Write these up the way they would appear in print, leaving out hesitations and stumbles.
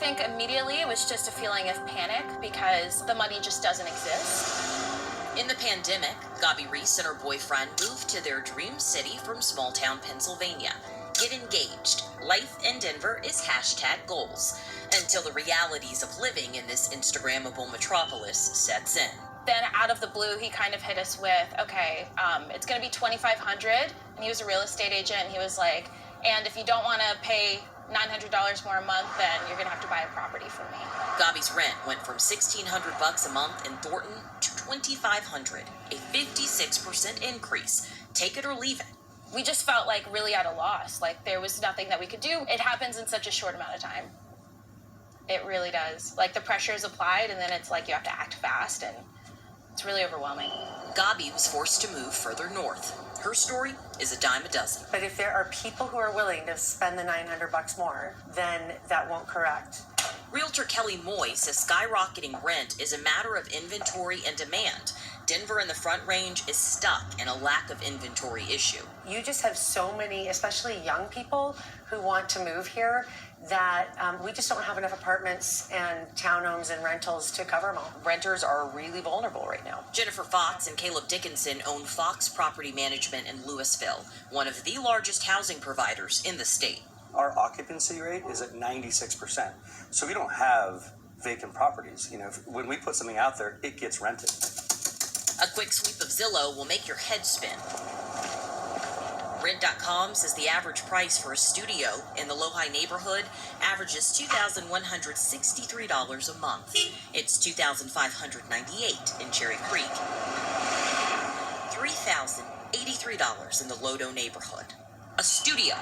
think immediately it was just a feeling of panic because the money just doesn't exist. In the pandemic, Gabi Reese and her boyfriend moved to their dream city from small-town Pennsylvania. Get engaged. Life in Denver is #goals. Until the realities of living in this Instagrammable metropolis sets in. Then out of the blue, he kind of hit us with, okay, it's going to be $2,500. And he was a real estate agent. And he was like, and if you don't want to pay $900 more a month, then you're going to have to buy a property from me. Gabi's rent went from $1,600 a month in Thornton to $2,500, a 56% increase. Take it or leave it. We just felt like really at a loss. Like there was nothing that we could do. It happens in such a short amount of time. It really does. Like the pressure is applied and then it's like you have to act fast and it's really overwhelming. Gabi was forced to move further north. Her story is a dime a dozen. But if there are people who are willing to spend the $900 more, then that won't correct. Realtor Kelly Moy says skyrocketing rent is a matter of inventory and demand. Denver in the Front Range is stuck in a lack of inventory issue. You just have so many, especially young people who want to move here, that we just don't have enough apartments and townhomes and rentals to cover them all. Renters are really vulnerable right now. Jennifer Fox and Caleb Dickinson own Fox Property Management in Louisville, one of the largest housing providers in the state. Our occupancy rate is at 96%. So we don't have vacant properties. You know, when we put something out there, it gets rented. A quick sweep of Zillow will make your head spin. Rent.com says the average price for a studio in the Lohi neighborhood averages $2,163 a month. It's $2,598 in Cherry Creek. $3,083 in the Lodo neighborhood. A studio.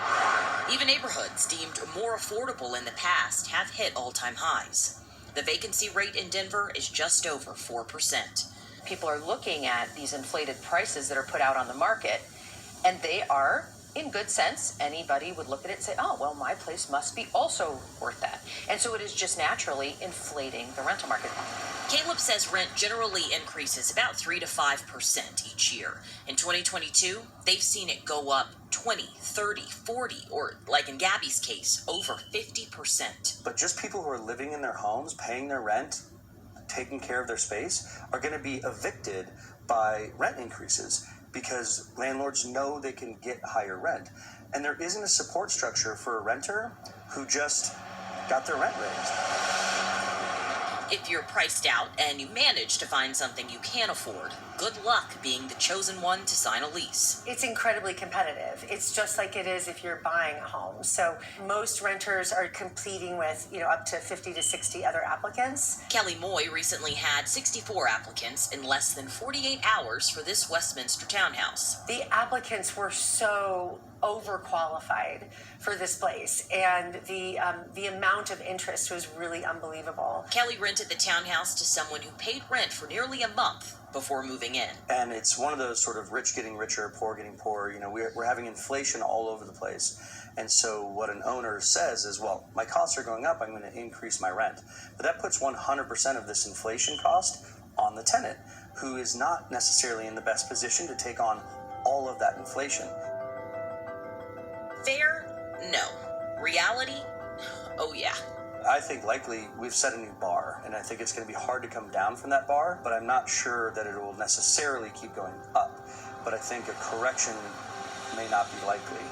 Even neighborhoods deemed more affordable in the past have hit all-time highs. The vacancy rate in Denver is just over 4%. People are looking at these inflated prices that are put out on the market, and they are, in good sense, anybody would look at it and say, oh, well, my place must be also worth that. And so it is just naturally inflating the rental market. Caleb says rent generally increases about 3 to 5% each year. In 2022, they've seen it go up 20, 30, 40, or like in Gabi's case, over 50%. But just people who are living in their homes, paying their rent, taking care of their space, are going to be evicted by rent increases because landlords know they can get higher rent. And there isn't a support structure for a renter who just got their rent raised. If you're priced out and you manage to find something you can afford, good luck being the chosen one to sign a lease. It's incredibly competitive. It's just like it is if you're buying a home. So most renters are competing with, up to 50 to 60 other applicants. Kelly Moy recently had 64 applicants in less than 48 hours for this Westminster townhouse. The applicants were so overqualified for this place, and the amount of interest was really unbelievable. Kelly rented the townhouse to someone who paid rent for nearly a month before moving in. And it's one of those sort of rich getting richer, poor getting poorer. We're having inflation all over the place. And so what an owner says is, well, my costs are going up, I'm going to increase my rent. But that puts 100% of this inflation cost on the tenant, who is not necessarily in the best position to take on all of that inflation. Fair? No. Reality? Oh yeah. I think likely we've set a new bar, and I think it's going to be hard to come down from that bar, but I'm not sure that it will necessarily keep going up. But I think a correction may not be likely.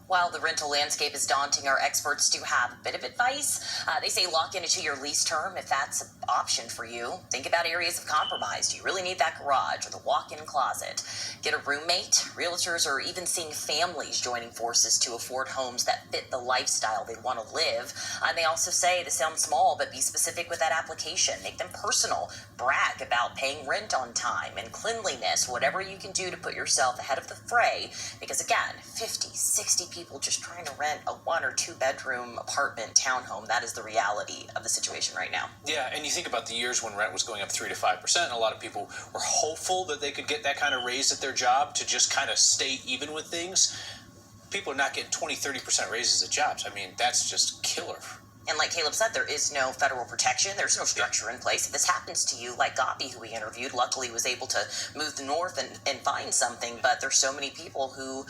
While the rental landscape is daunting, our experts do have a bit of advice. They say lock into your lease term if that's an option for you. Think about areas of compromise. Do you really need that garage or the walk-in closet? Get a roommate. Realtors are even seeing families joining forces to afford homes that fit the lifestyle they want to live. And they also say to sound small, but be specific with that application. Make them personal. Brag about paying rent on time and cleanliness, whatever you can do to put yourself ahead of the fray. Because again, 50, 60 people just trying to rent a 1 or 2 bedroom apartment townhome. That is the reality of the situation right now. Yeah, and you think about the years when rent was going up 3 to 5%, and a lot of people were hopeful that they could get that kind of raise at their job to just kind of stay even with things. People are not getting 20, 30% raises at jobs. I mean, that's just killer And like Caleb said, there is no federal protection. There's no structure in place. If this happens to you, like Gopi, who we interviewed, luckily was able to move north and find something. But there's so many people who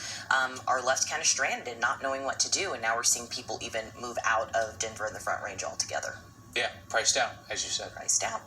are left kind of stranded, not knowing what to do. And now we're seeing people even move out of Denver and the Front Range altogether. Yeah, priced out, as you said. Priced out.